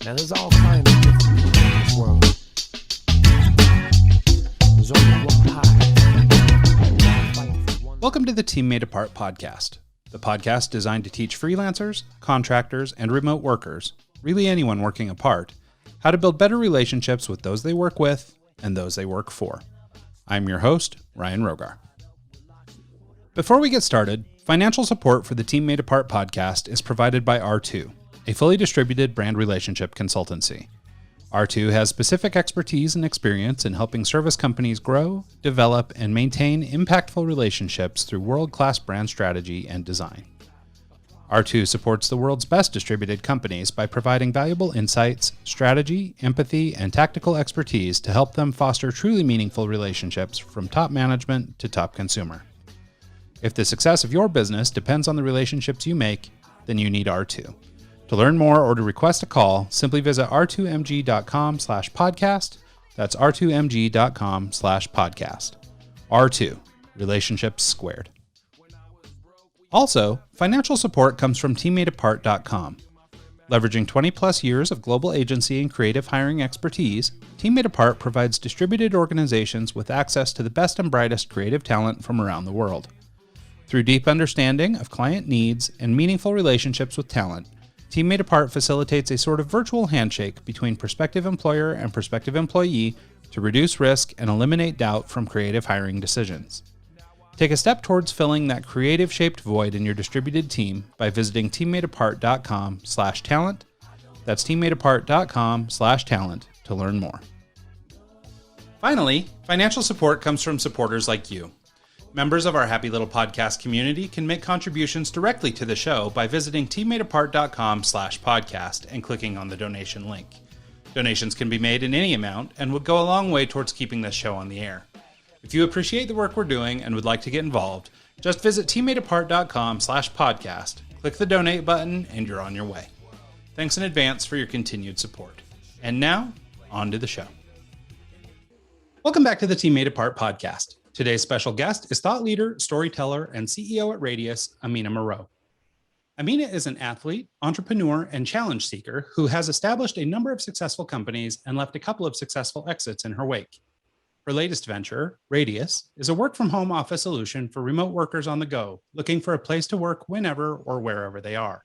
Now there's all kinds of different people in this world. There's only one pie. Welcome to the Team Made Apart podcast, the podcast designed to teach freelancers, contractors, and remote workers, really anyone working apart, how to build better relationships with those they work with and those they work for. I'm your host, Ryan Rogar. Before we get started, financial support for the Team Made Apart podcast is provided by R2, a fully distributed brand relationship consultancy. R2 has specific expertise and experience in helping service companies grow, develop, and maintain impactful relationships through world-class brand strategy and design. R2 supports the world's best distributed companies by providing valuable insights, strategy, empathy, and tactical expertise to help them foster truly meaningful relationships from top management to top consumer. If the success of your business depends on the relationships you make, then you need R2. To learn more or to request a call, simply visit r2mg.com/podcast. That's r2mg.com/podcast. R2, relationships squared. Also, financial support comes from teammadeapart.com. Leveraging 20 plus years of global agency and creative hiring expertise, Team Made Apart provides distributed organizations with access to the best and brightest creative talent from around the world. Through deep understanding of client needs and meaningful relationships with talent, Team Made Apart facilitates a sort of virtual handshake between prospective employer and prospective employee to reduce risk and eliminate doubt from creative hiring decisions. Take a step towards filling that creative-shaped void in your distributed team by visiting teammadeapart.com/talent. That's teammadeapart.com/talent to learn more. Finally, financial support comes from supporters like you. Members of our Happy Little Podcast community can make contributions directly to the show by visiting teammadeapart.com/podcast and clicking on the donation link. Donations can be made in any amount and would go a long way towards keeping this show on the air. If you appreciate the work we're doing and would like to get involved, just visit teammadeapart.com/podcast, click the donate button, and you're on your way. Thanks in advance for your continued support. And now, on to the show. Welcome back to the Team Made Apart podcast. Today's special guest is thought leader, storyteller, and CEO at Radious, Amina Moreau. Amina is an athlete, entrepreneur, and challenge seeker who has established a number of successful companies and left a couple of successful exits in her wake. Her latest venture, Radious, is a work-from-home office solution for remote workers on the go, looking for a place to work whenever or wherever they are.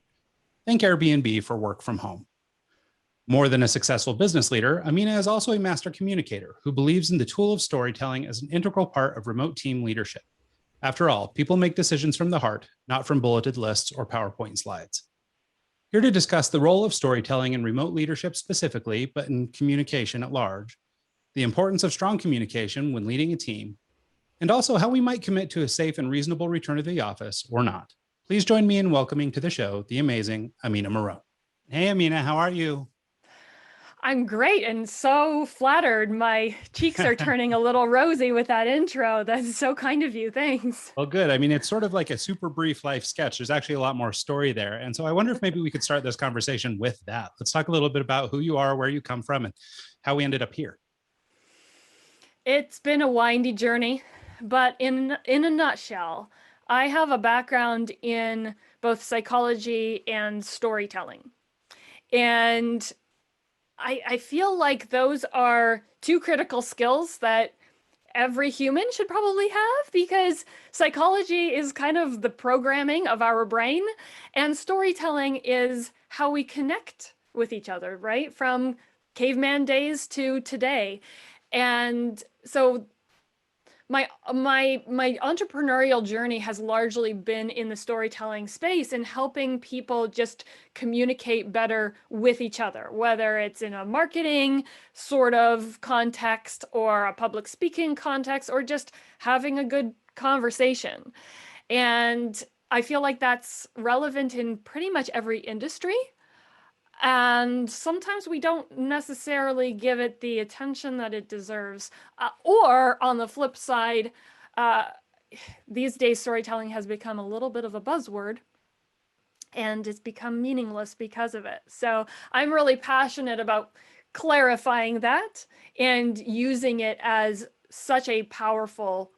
Think airBNB for work from home. More than a successful business leader, Amina is also a master communicator who believes in the tool of storytelling as an integral part of remote team leadership. After all, people make decisions from the heart, not from bulleted lists or PowerPoint slides. Here to discuss the role of storytelling in remote leadership specifically, but in communication at large, the importance of strong communication when leading a team, and also how we might commit to a safe and reasonable return to the office or not. Please join me in welcoming to the show the amazing Amina Moreau. Hey, Amina, how are you? I'm great and so flattered. My cheeks are turning a little rosy with that intro. That's so kind of you. Thanks. Well, good. I mean, it's sort of like a super brief life sketch. There's actually a lot more story there. And so I wonder if maybe we could start this conversation with that. Let's talk a little bit about who you are, where you come from, and how we ended up here. It's been a windy journey, but in a nutshell, I have a background in both psychology and storytelling. And I feel like those are two critical skills that every human should probably have, because psychology is kind of the programming of our brain, and storytelling is how we connect with each other, right? From caveman days to today. And so my entrepreneurial journey has largely been in the storytelling space and helping people just communicate better with each other, whether it's in a marketing sort of context or a public speaking context or just having a good conversation. And I feel like that's relevant in pretty much every industry. And sometimes we don't necessarily give it the attention that it deserves. Or on the flip side, these days storytelling has become a little bit of a buzzword and it's become meaningless because of it. So I'm really passionate about clarifying that and using it as such a powerful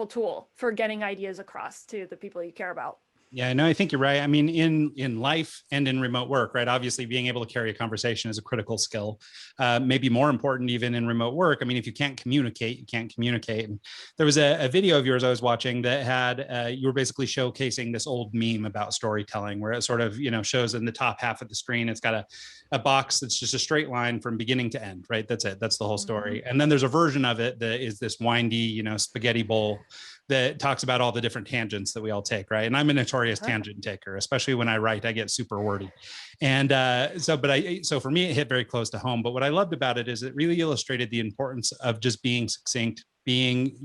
tool for getting ideas across to the people you care about. Yeah, no, I think you're right. I mean, in life and in remote work, right? Obviously, being able to carry a conversation is a critical skill. Maybe more important even in remote work. I mean, if you can't communicate, you can't communicate. And there was a video of yours I was watching that had you were basically showcasing this old meme about storytelling, where it sort of shows in the top half of the screen, it's got a box that's just a straight line from beginning to end, right? That's it. That's the whole story. And then there's a version of it that is this windy, spaghetti bowl that talks about all the different tangents that we all take, right? And I'm a notorious tangent taker, especially when I write. I get super wordy, and so for me, it hit very close to home. But what I loved about it is it really illustrated the importance of just being succinct, being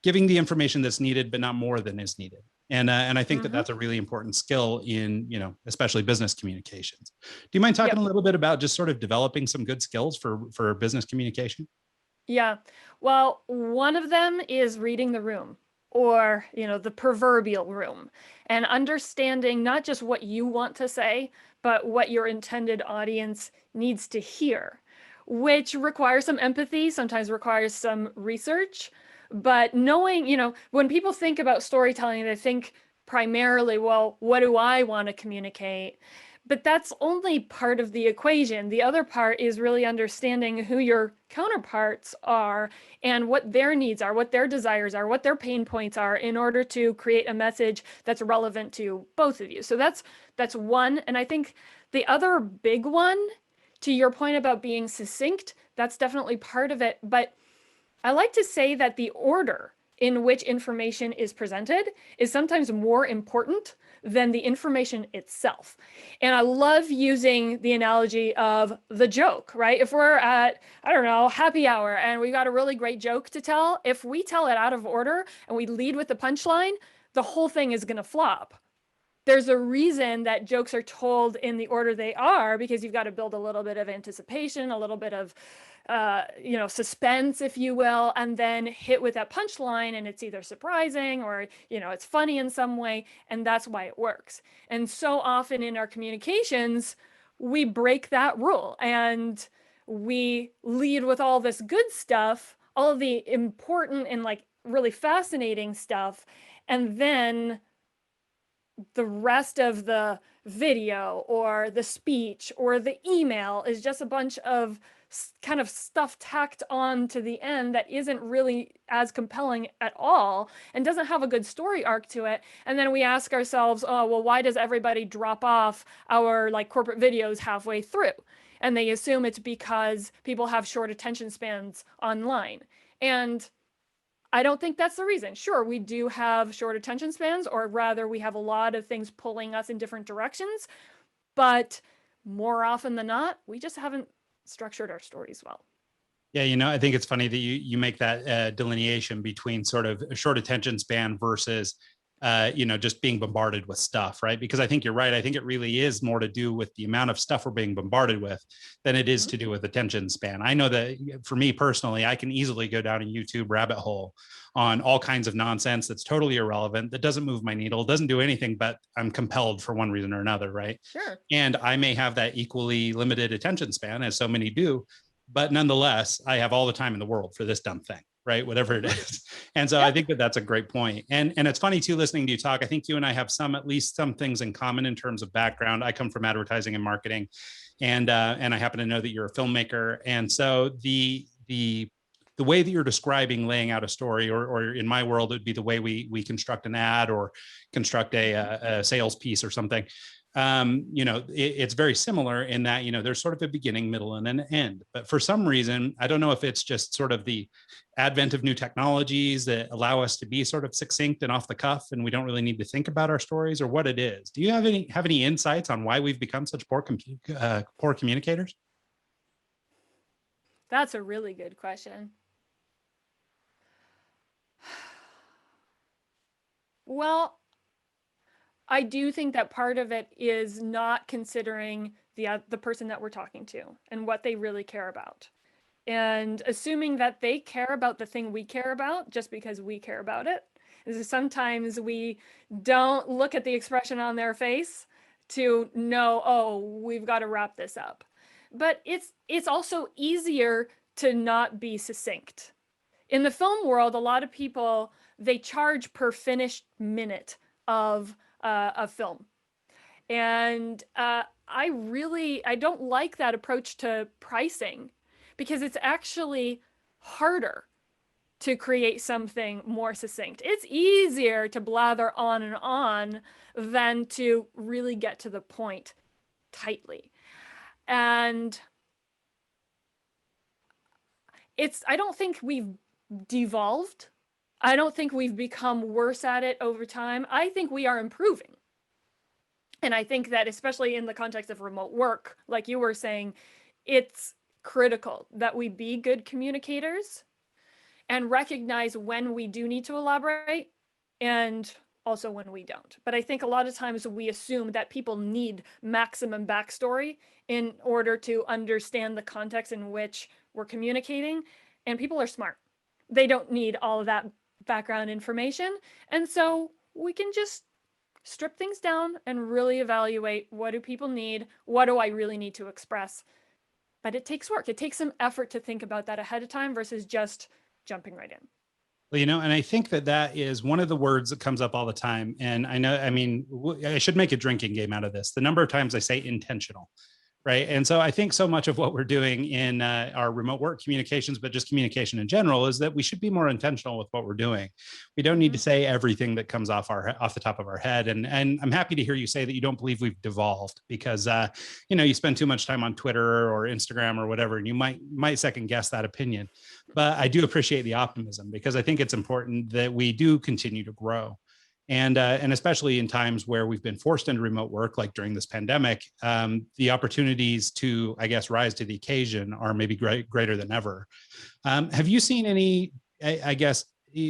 giving the information that's needed, but not more than is needed. And I think that that's a really important skill in especially business communications. Do you mind talking a little bit about just sort of developing some good skills for business communication? Yeah. Well, one of them is reading the room, or, the proverbial room, and understanding not just what you want to say, but what your intended audience needs to hear, which requires some empathy, sometimes requires some research. But knowing, when people think about storytelling, they think primarily, well, what do I want to communicate? But that's only part of the equation. The other part is really understanding who your counterparts are and what their needs are, what their desires are, what their pain points are, in order to create a message that's relevant to both of you. So that's one. And I think the other big one, to your point about being succinct, that's definitely part of it. But I like to say that the order in which information is presented is sometimes more important than the information itself. And I love using the analogy of the joke, right? If we're at, I don't know, happy hour and we got a really great joke to tell, if we tell it out of order and we lead with the punchline, the whole thing is going to flop. There's a reason that jokes are told in the order they are, because you've got to build a little bit of anticipation, a little bit of suspense, if you will, and then hit with that punchline, and it's either surprising or, it's funny in some way, and that's why it works. And so often in our communications, we break that rule and we lead with all this good stuff, all of the important and like really fascinating stuff, and then the rest of the video or the speech or the email is just a bunch of kind of stuff tacked on to the end that isn't really as compelling at all and doesn't have a good story arc to it. And then we ask ourselves, oh, well, why does everybody drop off our like corporate videos halfway through? And they assume it's because people have short attention spans online. And I don't think that's the reason. Sure, we do have short attention spans, or rather we have a lot of things pulling us in different directions, but more often than not, we just haven't structured our stories well. Yeah, I think it's funny that you make that delineation between sort of a short attention span versus just being bombarded with stuff, right? Because I think you're right. I think it really is more to do with the amount of stuff we're being bombarded with than it is to do with attention span. I know that for me personally, I can easily go down a YouTube rabbit hole on all kinds of nonsense that's totally irrelevant, that doesn't move my needle, doesn't do anything, but I'm compelled for one reason or another, right? Sure. And I may have that equally limited attention span, as so many do, but nonetheless, I have all the time in the world for this dumb thing, right? Whatever it is. And so I think that that's a great point. And it's funny too, listening to you talk, I think you and I have at least some things in common in terms of background. I come from advertising and marketing, and I happen to know that you're a filmmaker. And so the way that you're describing laying out a story, or in my world, it'd be the way we construct an ad or construct a sales piece or something. It's very similar in that, there's sort of a beginning, middle, and an end. But for some reason, I don't know if it's just sort of the advent of new technologies that allow us to be sort of succinct and off the cuff, and we don't really need to think about our stories, or what it is. Do you have any insights on why we've become such poor communicators? That's a really good question. Well, I do think that part of it is not considering the person that we're talking to and what they really care about, and assuming that they care about the thing we care about just because we care about it. Sometimes we don't look at the expression on their face to know, oh, we've got to wrap this up. But it's also easier to not be succinct. In the film world, a lot of people, they charge per finished minute of a film. And I don't like that approach to pricing because it's actually harder to create something more succinct. It's easier to blather on and on than to really get to the point tightly. And I don't think we've devolved. I don't think we've become worse at it over time. I think we are improving. And I think that especially in the context of remote work, like you were saying, it's critical that we be good communicators and recognize when we do need to elaborate and also when we don't. But I think a lot of times we assume that people need maximum backstory in order to understand the context in which we're communicating. And people are smart. They don't need all of that background information. And so we can just strip things down and really evaluate, what do people need? What do I really need to express? But it takes work. It takes some effort to think about that ahead of time versus just jumping right in. Well, and I think that is one of the words that comes up all the time. And I mean, I should make a drinking game out of this. The number of times I say intentional, right? And so I think so much of what we're doing in our remote work communications, but just communication in general, is that we should be more intentional with what we're doing. We don't need to say everything that comes off the top of our head. And I'm happy to hear you say that you don't believe we've devolved, because you spend too much time on Twitter or Instagram or whatever, and you might second guess that opinion. But I do appreciate the optimism, because I think it's important that we do continue to grow. And especially in times where we've been forced into remote work, like during this pandemic, the opportunities to, I guess, rise to the occasion are maybe greater than ever. Have you seen any, I guess,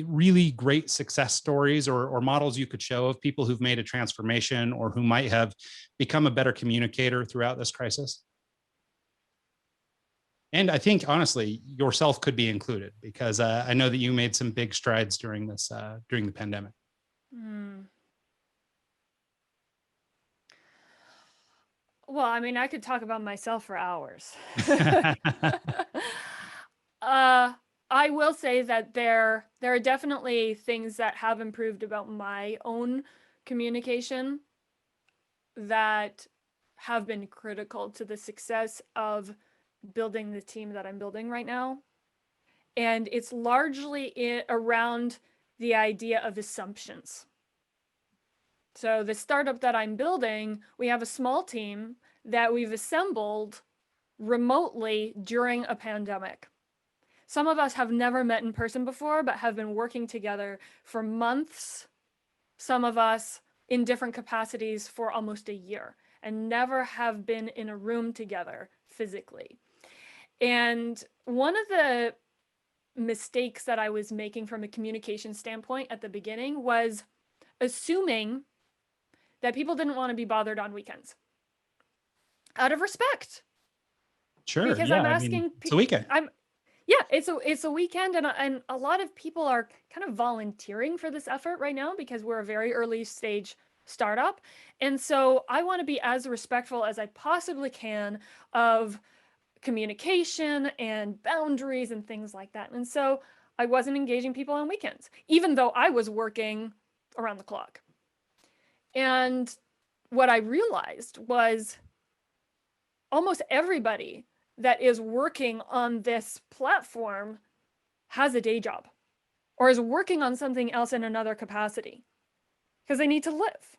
really great success stories or models you could show of people who've made a transformation or who might have become a better communicator throughout this crisis? And I think, honestly, yourself could be included, because I know that you made some big strides during the pandemic. Well, I mean, I could talk about myself for hours. I will say that there are definitely things that have improved about my own communication that have been critical to the success of building the team that I'm building right now. And it's largely around the idea of assumptions. So the startup that I'm building, we have a small team that we've assembled remotely during a pandemic. Some of us have never met in person before, but have been working together for months. Some of us in different capacities for almost a year, and never have been in a room together physically. And one of the mistakes that I was making from a communication standpoint at the beginning was assuming that people didn't want to be bothered on weekends out of respect. Sure. Because yeah, I'm asking, it's a weekend. It's a weekend, and a lot of people are kind of volunteering for this effort right now because we're a very early stage startup. And so I want to be as respectful as I possibly can of communication and boundaries and things like that. And so I wasn't engaging people on weekends, even though I was working around the clock. And what I realized was almost everybody that is working on this platform has a day job or is working on something else in another capacity because they need to live.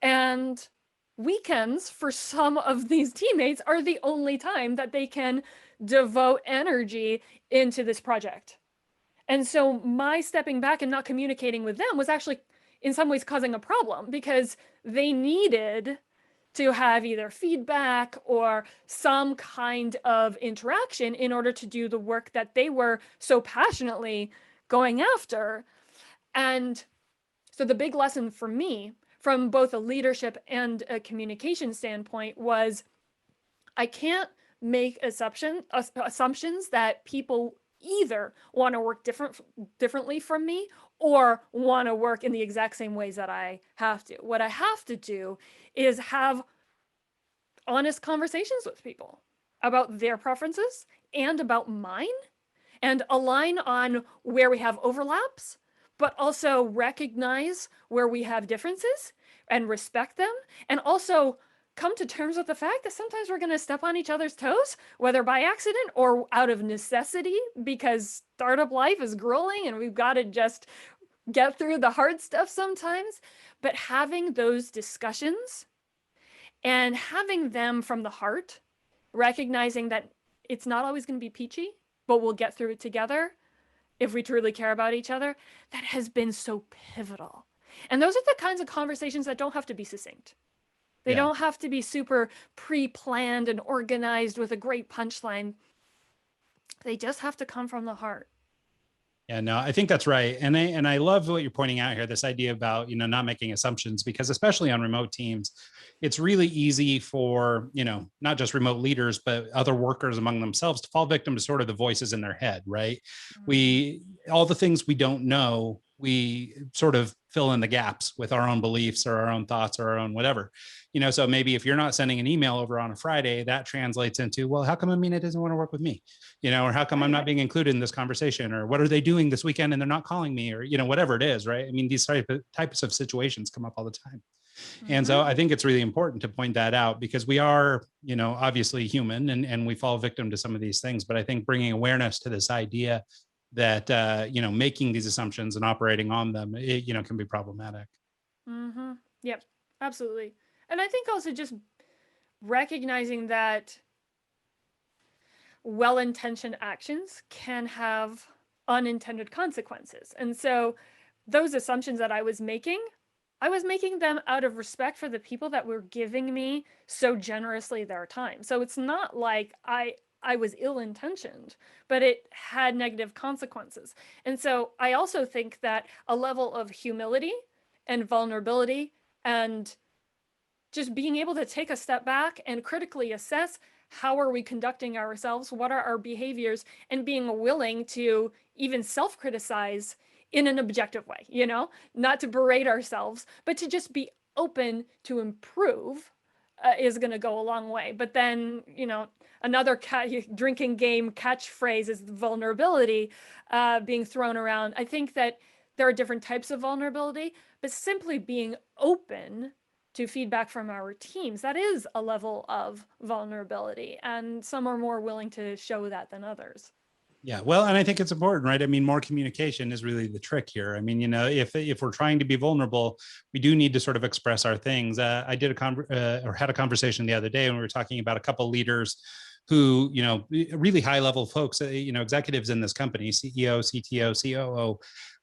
And weekends for some of these teammates are the only time that they can devote energy into this project. And so my stepping back and not communicating with them was actually in some ways causing a problem, because they needed to have either feedback or some kind of interaction in order to do the work that they were so passionately going after. And so the big lesson for me from both a leadership and a communication standpoint was I can't make assumptions that people either want to work differently from me or want to work in the exact same ways that I have to. What I have to do is have honest conversations with people about their preferences and about mine, and align on where we have overlaps, but also recognize where we have differences and respect them, and also come to terms with the fact that sometimes we're going to step on each other's toes, whether by accident or out of necessity, because startup life is grueling and we've got to just get through the hard stuff sometimes. But having those discussions and having them from the heart, recognizing that it's not always going to be peachy, but we'll get through it together if we truly care about each other, that has been so pivotal. And those are the kinds of conversations that don't have to be succinct. They don't have to be super pre-planned and organized with a great punchline. They just have to come from the heart. Yeah, no, I think that's right. And I love what you're pointing out here, this idea about, not making assumptions, because especially on remote teams, it's really easy for, not just remote leaders, but other workers among themselves to fall victim to sort of the voices in their head, right? All the things we don't know, we sort of fill in the gaps with our own beliefs or our own thoughts or our own whatever. So maybe if you're not sending an email over on a Friday, that translates into, well, how come Amina doesn't want to work with me? Or how come I'm not being included in this conversation, or what are they doing this weekend and they're not calling me, or, whatever it is, right? I mean, these types of situations come up all the time. And so I think it's really important to point that out, because we are, obviously human, and we fall victim to some of these things. But I think bringing awareness to this idea that, making these assumptions and operating on them, can be problematic. Yep, absolutely. And I think also just recognizing that well-intentioned actions can have unintended consequences. And so those assumptions that I was making them out of respect for the people that were giving me so generously their time. So it's not like I was ill-intentioned, but it had negative consequences. And so I also think that a level of humility and vulnerability and just being able to take a step back and critically assess how are we conducting ourselves, what are our behaviors, and being willing to even self-criticize in an objective way, not to berate ourselves, but to just be open to improve is going to go a long way. But then, another drinking game catchphrase is vulnerability being thrown around. I think that there are different types of vulnerability, but simply being open to feedback from our teams, that is a level of vulnerability, and some are more willing to show that than others. Yeah, well, and I think it's important, right? I mean, more communication is really the trick here. I mean, if we're trying to be vulnerable, we do need to sort of express our things. I did had a conversation the other day when we were talking about a couple of leaders who, really high level folks, executives in this company, CEO, CTO, COO.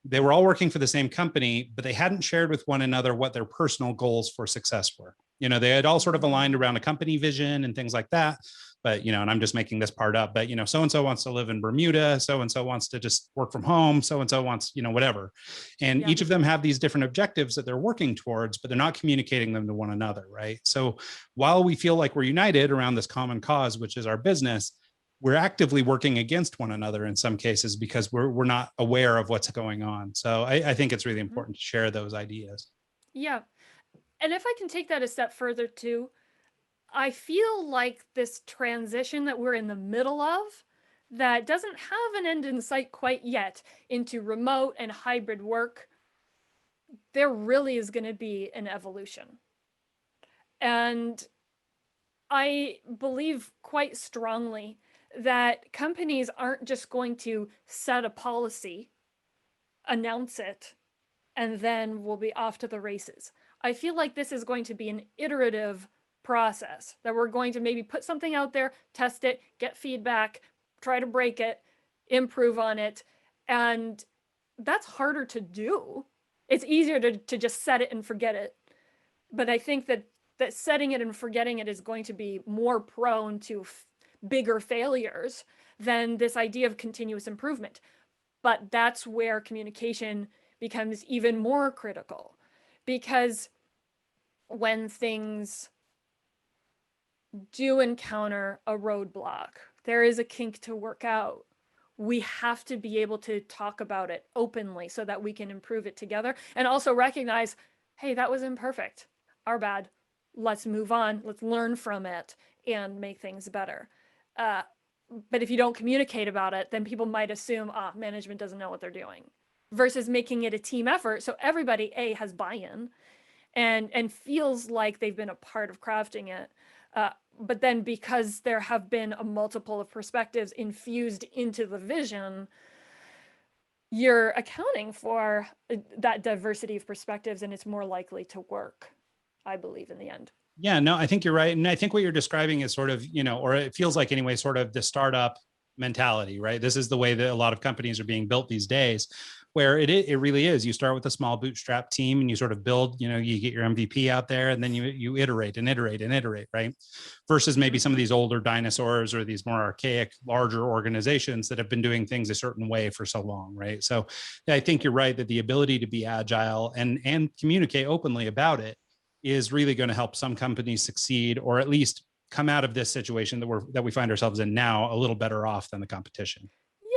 They were all working for the same company, but they hadn't shared with one another what their personal goals for success were. They had all sort of aligned around a company vision and things like that. But, and I'm just making this part up, but, so-and-so wants to live in Bermuda, so-and-so wants to just work from home, so-and-so wants, whatever. And each of them have these different objectives that they're working towards, but they're not communicating them to one another, right? So while we feel like we're united around this common cause, which is our business, we're actively working against one another in some cases because we're not aware of what's going on. So I think it's really important to share those ideas. Yeah. And if I can take that a step further too, I feel like this transition that we're in the middle of, that doesn't have an end in sight quite yet, into remote and hybrid work, there really is going to be an evolution. And I believe quite strongly that companies aren't just going to set a policy, announce it, and then we'll be off to the races. I feel like this is going to be an iterative process, that we're going to maybe put something out there, test it, get feedback, try to break it, improve on it. And that's harder to do. It's easier to just set it and forget it. But I think that setting it and forgetting it is going to be more prone to bigger failures than this idea of continuous improvement. But that's where communication becomes even more critical, because when things do encounter a roadblock, there is a kink to work out, we have to be able to talk about it openly so that we can improve it together, and also recognize, hey, that was imperfect, our bad, let's move on, let's learn from it and make things better. But if you don't communicate about it, then people might assume, management doesn't know what they're doing. versus making it a team effort. So everybody has buy-in and feels like they've been a part of crafting it. But then because there have been a multiple of perspectives infused into the vision, you're accounting for that diversity of perspectives, and it's more likely to work, I believe, in the end. Yeah, no, I think you're right. And I think what you're describing is sort of, or it feels like anyway, sort of the startup mentality, right? This is the way that a lot of companies are being built these days, where it really is. You start with a small bootstrap team and you sort of build, you get your MVP out there and then you iterate and iterate and iterate, right? Versus maybe some of these older dinosaurs or these more archaic, larger organizations that have been doing things a certain way for so long, right? So I think you're right that the ability to be agile and communicate openly about it is really going to help some companies succeed, or at least come out of this situation that we find ourselves in now a little better off than the competition.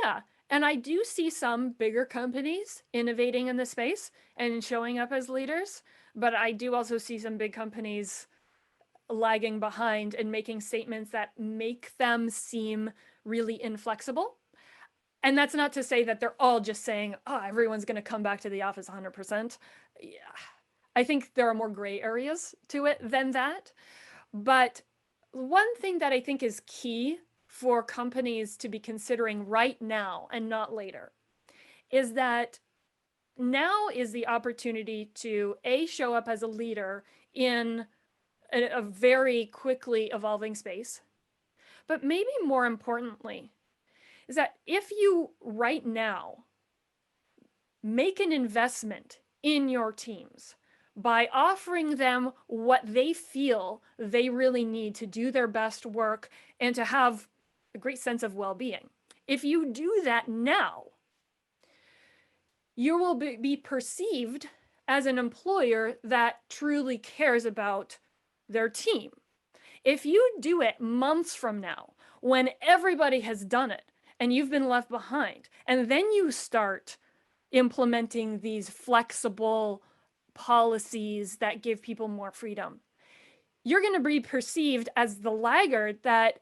Yeah. And I do see some bigger companies innovating in the space and showing up as leaders, but I do also see some big companies lagging behind and making statements that make them seem really inflexible. And that's not to say that they're all just saying, oh, everyone's going to come back to the office 100%. Yeah. I think there are more gray areas to it than that. But one thing that I think is key for companies to be considering right now and not later is that now is the opportunity to show up as a leader in a very quickly evolving space. But maybe more importantly, is that if you right now make an investment in your teams by offering them what they feel they really need to do their best work and to have a great sense of well-being. If you do that now, you will be perceived as an employer that truly cares about their team. If you do it months from now, when everybody has done it and you've been left behind, and then you start implementing these flexible policies that give people more freedom, you're going to be perceived as the laggard that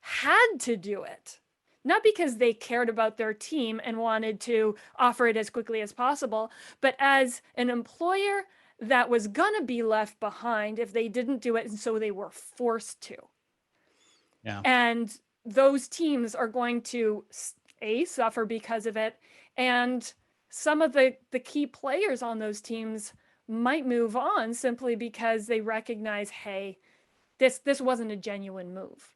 had to do it. Not because they cared about their team and wanted to offer it as quickly as possible, but as an employer that was going to be left behind if they didn't do it, and so they were forced to. Yeah. And those teams are going to suffer because of it, and some of the key players on those teams might move on simply because they recognize, hey, this wasn't a genuine move.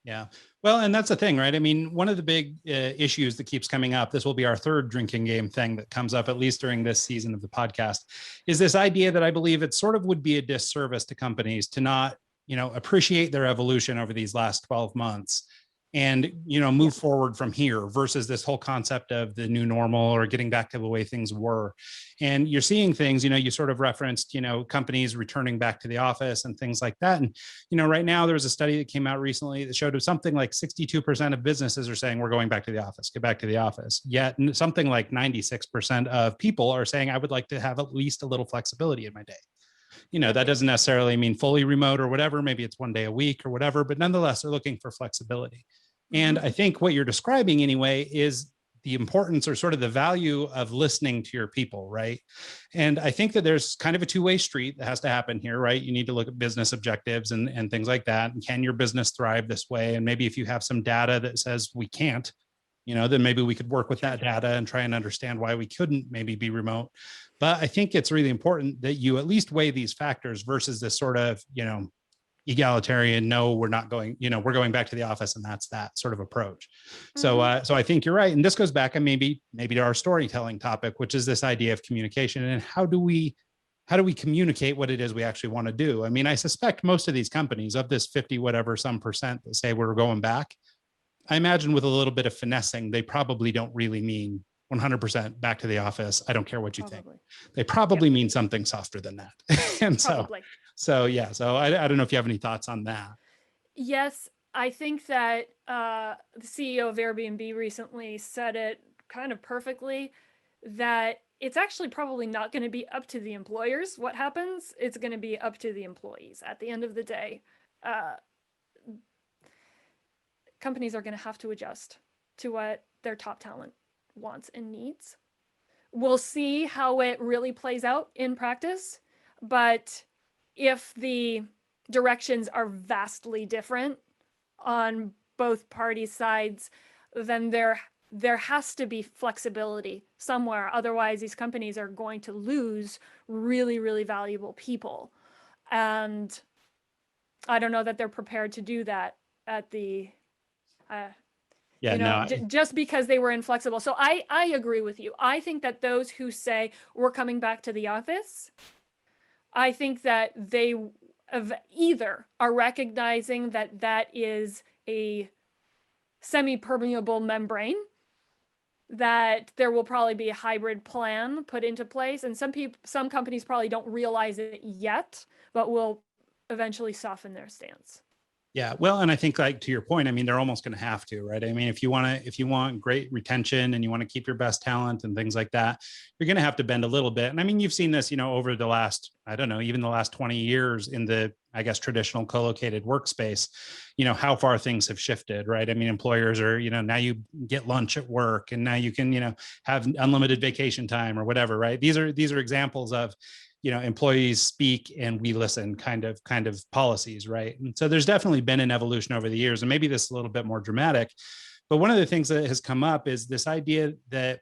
Yeah. Well, and that's the thing, right? I mean, one of the big issues that keeps coming up, this will be our third drinking game thing that comes up, at least during this season of the podcast, is this idea that I believe it sort of would be a disservice to companies to not, appreciate their evolution over these last 12 months and, move forward from here versus this whole concept of the new normal or getting back to the way things were. And you're seeing things, you sort of referenced, companies returning back to the office and things like that. And, right now there was a study that came out recently that showed something like 62% of businesses are saying we're going back to the office, get back to the office. Yet something like 96% of people are saying I would like to have at least a little flexibility in my day. That doesn't necessarily mean fully remote or whatever. Maybe it's one day a week or whatever, but nonetheless, they're looking for flexibility. And I think what you're describing anyway is the importance or sort of the value of listening to your people, right? And I think that there's kind of a two-way street that has to happen here, right? You need to look at business objectives and things like that. And can your business thrive this way? And maybe if you have some data that says we can't, then maybe we could work with that data and try and understand why we couldn't maybe be remote. But I think it's really important that you at least weigh these factors versus this sort of, egalitarian, no, we're not going, we're going back to the office and that's that sort of approach. So I think you're right. And this goes back and maybe to our storytelling topic, which is this idea of communication and how do we communicate what it is we actually want to do? I mean, I suspect most of these companies of this 50, whatever, some percent that say we're going back, I imagine with a little bit of finessing, they probably don't really mean 100% back to the office. I don't care what you think. They probably mean something softer than that. And so yeah. So I don't know if you have any thoughts on that. Yes, I think that the CEO of Airbnb recently said it kind of perfectly, that it's actually probably not going to be up to the employers what happens. It's going to be up to the employees at the end of the day. Companies are going to have to adjust to what their top talent wants and needs, we'll see how it really plays out in practice. But if the directions are vastly different on both party sides, then there has to be flexibility somewhere. Otherwise, these companies are going to lose really, really valuable people. And I don't know that they're prepared to do that at the, Yeah, no, just because they were inflexible. So I agree with you. I think that those who say we're coming back to the office, I think that they either are recognizing that that is a semi-permeable membrane, that there will probably be a hybrid plan put into place, and some companies probably don't realize it yet, but will eventually soften their stance. yeah. Well, and I think, like, to your point, I mean, they're almost going to have to, right? I mean, if you want great retention and you want to keep your best talent and things like that, you're going to have to bend a little bit. And I mean, you've seen this, over the last, I don't know, even the last 20 years in the, I guess, traditional co-located workspace, how far things have shifted, right? I mean, employers are, now you get lunch at work, and now you can, have unlimited vacation time or whatever, right? These are examples of, employees speak and we listen kind of policies, right? And so there's definitely been an evolution over the years, and maybe this is a little bit more dramatic, but one of the things that has come up is this idea that,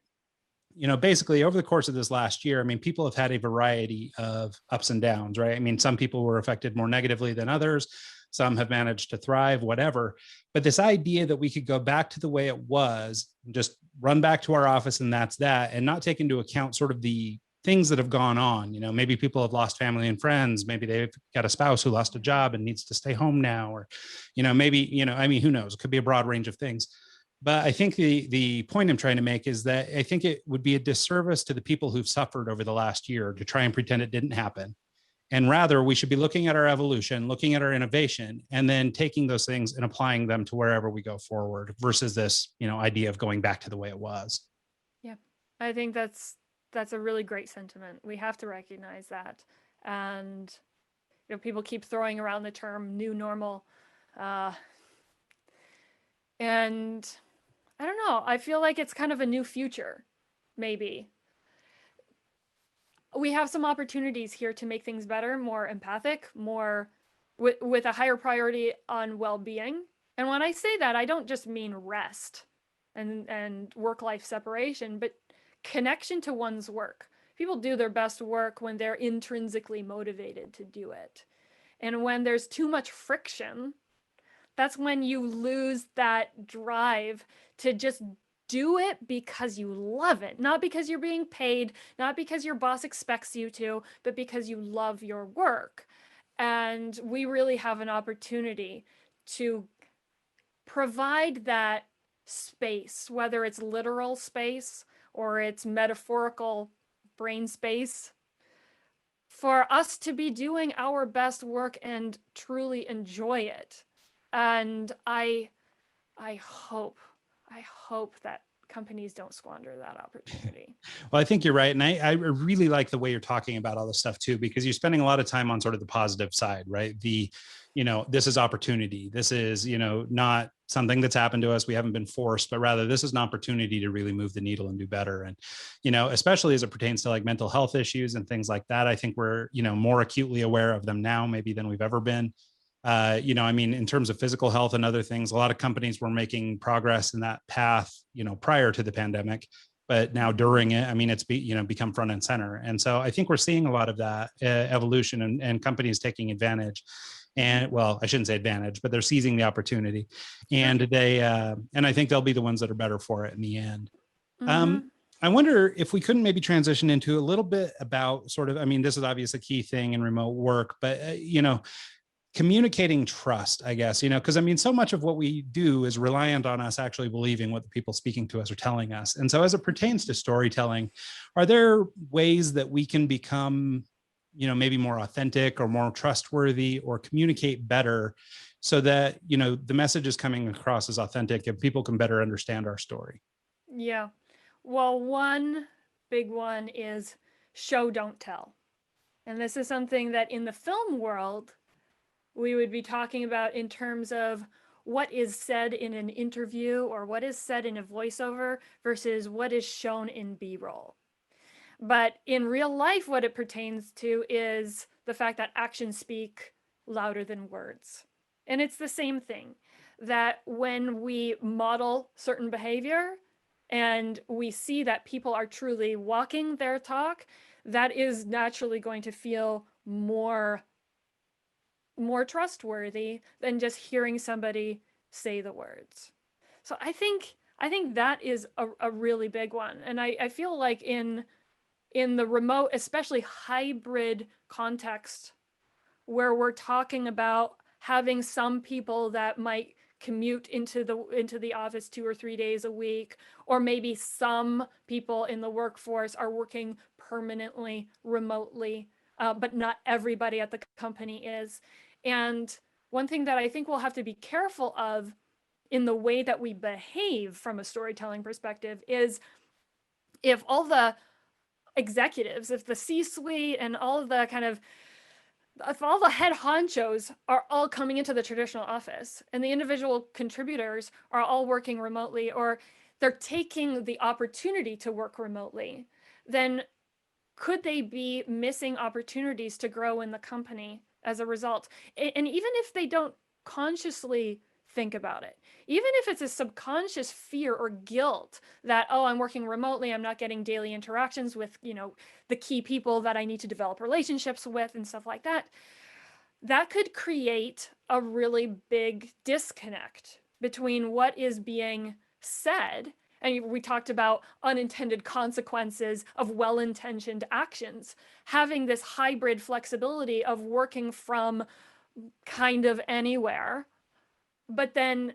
basically over the course of this last year, I mean, people have had a variety of ups and downs, right? I mean, some people were affected more negatively than others. Some have managed to thrive, whatever. But this idea that we could go back to the way it was, just run back to our office and that's that, and not take into account sort of the things that have gone on. Maybe people have lost family and friends. Maybe they've got a spouse who lost a job and needs to stay home now, or, maybe, I mean, who knows? It could be a broad range of things. But I think the point I'm trying to make is that I think it would be a disservice to the people who've suffered over the last year to try and pretend it didn't happen. And rather, we should be looking at our evolution, looking at our innovation, and then taking those things and applying them to wherever we go forward, versus this, idea of going back to the way it was. Yeah, I think that's a really great sentiment. We have to recognize that. And people keep throwing around the term new normal. And I don't know, I feel like it's kind of a new future, maybe. We have some opportunities here to make things better, more empathic, more with a higher priority on well-being. And when I say that, I don't just mean rest and work-life separation, but connection to one's work. People do their best work when they're intrinsically motivated to do it. And when there's too much friction, that's when you lose that drive to just do it because you love it, not because you're being paid, not because your boss expects you to, but because you love your work. And we really have an opportunity to provide that space, whether it's literal space or it's metaphorical brain space, for us to be doing our best work and truly enjoy it. And I hope that companies don't squander that opportunity. Well, I think you're right. And I really like the way you're talking about all this stuff too, because you're spending a lot of time on sort of the positive side, right? This is opportunity. This is, not something that's happened to us. We haven't been forced, but rather this is an opportunity to really move the needle and do better. And, especially as it pertains to like mental health issues and things like that, I think we're, more acutely aware of them now, maybe than we've ever been. I mean, in terms of physical health and other things, a lot of companies were making progress in that path, prior to the pandemic, but now during it, I mean, it's become front and center. And so I think we're seeing a lot of that evolution and companies taking advantage. And well, I shouldn't say advantage, but they're seizing the opportunity, and and I think they'll be the ones that are better for it in the end. Mm-hmm. I wonder if we couldn't maybe transition into a little bit about sort of, I mean, this is obviously a key thing in remote work, but communicating trust, I guess, because I mean, so much of what we do is reliant on us actually believing what the people speaking to us are telling us. And so as it pertains to storytelling, are there ways that we can become, maybe more authentic or more trustworthy or communicate better so that, the message is coming across as authentic and people can better understand our story? Yeah. Well, one big one is show, don't tell. And this is something that in the film world, we would be talking about in terms of what is said in an interview or what is said in a voiceover versus what is shown in B-roll. But in real life, what it pertains to is the fact that actions speak louder than words. And it's the same thing, that when we model certain behavior and we see that people are truly walking their talk, that is naturally going to feel more trustworthy than just hearing somebody say the words. So I think that is a really big one. And I feel like in the remote, especially hybrid context, where we're talking about having some people that might commute into the office 2 or 3 days a week, or maybe some people in the workforce are working permanently remotely, but not everybody at the company is. And one thing that I think we'll have to be careful of in the way that we behave from a storytelling perspective is if all the executives, if the C-suite and all of the kind of, if all the head honchos are all coming into the traditional office and the individual contributors are all working remotely, or they're taking the opportunity to work remotely, then could they be missing opportunities to grow in the company as a result? And even if they don't consciously think about it, even if it's a subconscious fear or guilt that, oh, I'm working remotely, I'm not getting daily interactions with, the key people that I need to develop relationships with and stuff like that, that could create a really big disconnect between what is being said. And we talked about unintended consequences of well-intentioned actions. Having this hybrid flexibility of working from kind of anywhere, but then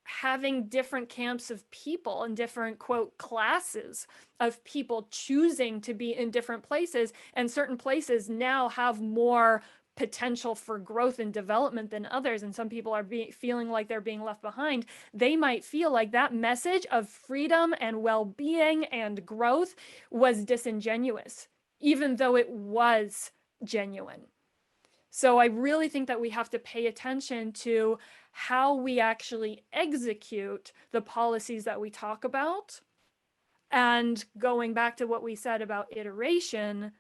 having different camps of people and different, quote, classes of people choosing to be in different places, and certain places now have more potential for growth and development than others, and some people are feeling like they're being left behind. They might feel like that message of freedom and well-being and growth was disingenuous, even though it was genuine. So I really think that we have to pay attention to how we actually execute the policies that we talk about. And going back to what we said about iteration,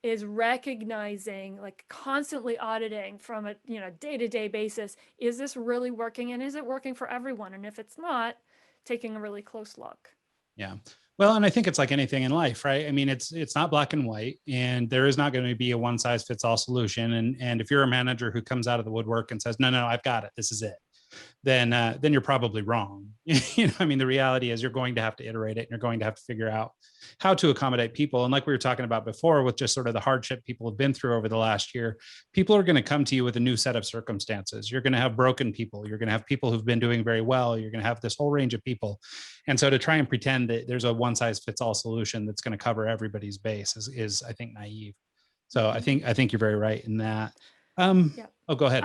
is recognizing, like constantly auditing from a day-to-day basis, is this really working, and is it working for everyone? And if it's not, taking a really close look. Yeah. Well, and I think it's like anything in life, right? I mean, it's not black and white, and there is not going to be a one size fits all solution. And if you're a manager who comes out of the woodwork and says, no, I've got it, this is it, then you're probably wrong. I mean, the reality is you're going to have to iterate it, and you're going to have to figure out how to accommodate people. And like we were talking about before, with just sort of the hardship people have been through over the last year, people are going to come to you with a new set of circumstances. You're going to have broken people. You're going to have people who've been doing very well. You're going to have this whole range of people. And so to try and pretend that there's a one size fits all solution that's going to cover everybody's base is I think, naive. So I think you're very right in that. Yeah. Oh, go ahead.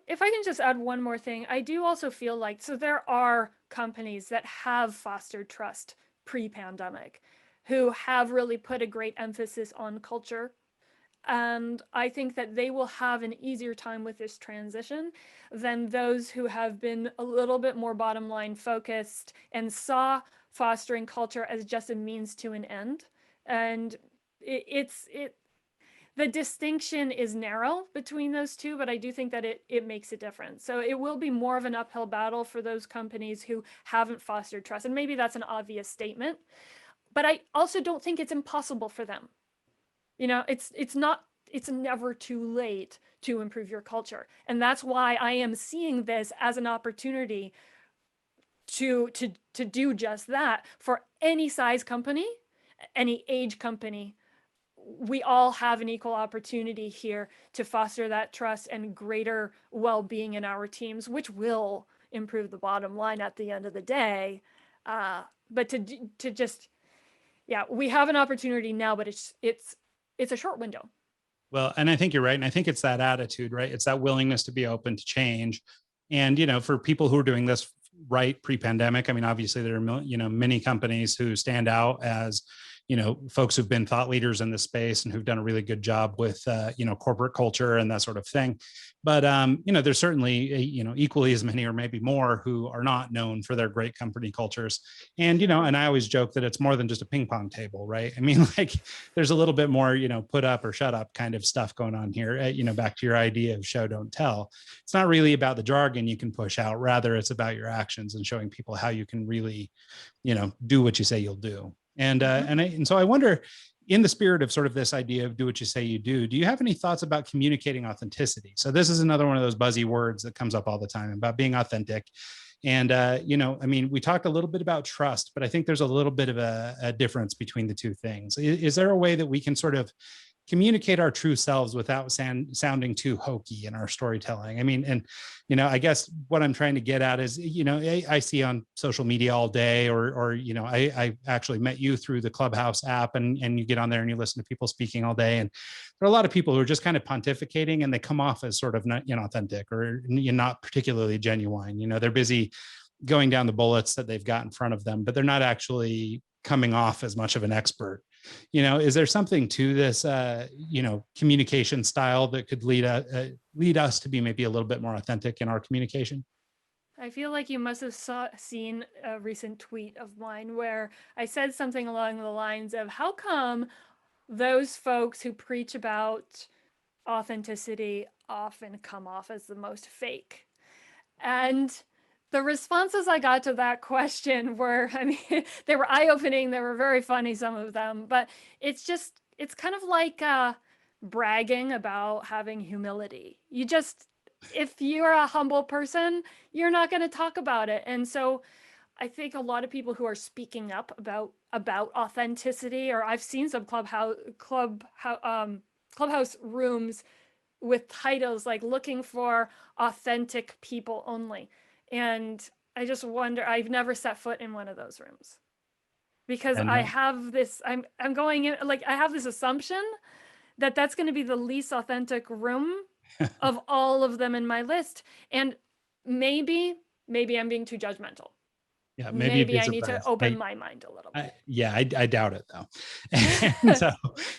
If I can just add one more thing, I do also feel like, so there are companies that have fostered trust pre-pandemic, who have really put a great emphasis on culture. And I think that they will have an easier time with this transition than those who have been a little bit more bottom line focused and saw fostering culture as just a means to an end. And the distinction is narrow between those two, but I do think that it makes a difference. So it will be more of an uphill battle for those companies who haven't fostered trust. And maybe that's an obvious statement, but I also don't think it's impossible for them. It's never too late to improve your culture. And that's why I am seeing this as an opportunity to do just that for any size company, any age company. We all have an equal opportunity here to foster that trust and greater well-being in our teams, which will improve the bottom line at the end of the day. But to just, yeah, we have an opportunity now, but it's a short window. Well, and I think you're right. And I think it's that attitude, right? It's that willingness to be open to change. And, for people who are doing this right pre-pandemic, I mean, obviously there are, many companies who stand out as, folks who've been thought leaders in this space and who've done a really good job with, corporate culture and that sort of thing. But, there's certainly, equally as many or maybe more who are not known for their great company cultures. And, and I always joke that it's more than just a ping pong table, right? I mean, like there's a little bit more, put up or shut up kind of stuff going on here. Back to your idea of show, don't tell. It's not really about the jargon you can push out. Rather, it's about your actions and showing people how you can really, do what you say you'll do. And so I wonder, in the spirit of sort of this idea of do what you say you do you have any thoughts about communicating authenticity? So this is another one of those buzzy words that comes up all the time about being authentic. And, we talked a little bit about trust, but I think there's a little bit of a difference between the two things. Is there a way that we can sort of communicate our true selves without sounding too hokey in our storytelling? I mean, and, I guess what I'm trying to get at is, I see on social media all day, or I actually met you through the Clubhouse app, and you get on there and you listen to people speaking all day. And there are a lot of people who are just kind of pontificating, and they come off as sort of not inauthentic or not particularly genuine. They're busy going down the bullets that they've got in front of them, but they're not actually coming off as much of an expert. Is there something to this, communication style that could lead us to be maybe a little bit more authentic in our communication? I feel like you must have seen a recent tweet of mine where I said something along the lines of, how come those folks who preach about authenticity often come off as the most fake? And the responses I got to that question were, they were eye-opening. They were very funny, some of them, but it's kind of like bragging about having humility. If you're a humble person, you're not going to talk about it. And so I think a lot of people who are speaking up about authenticity, or I've seen some clubhouse rooms with titles like looking for authentic people only. And I just wonder, I've never set foot in one of those rooms because I have this, I'm going in, like, I have this assumption that that's going to be the least authentic room of all of them in my list. And maybe I'm being too judgmental. Yeah, maybe I need to open my mind a little bit. I doubt it though. And so,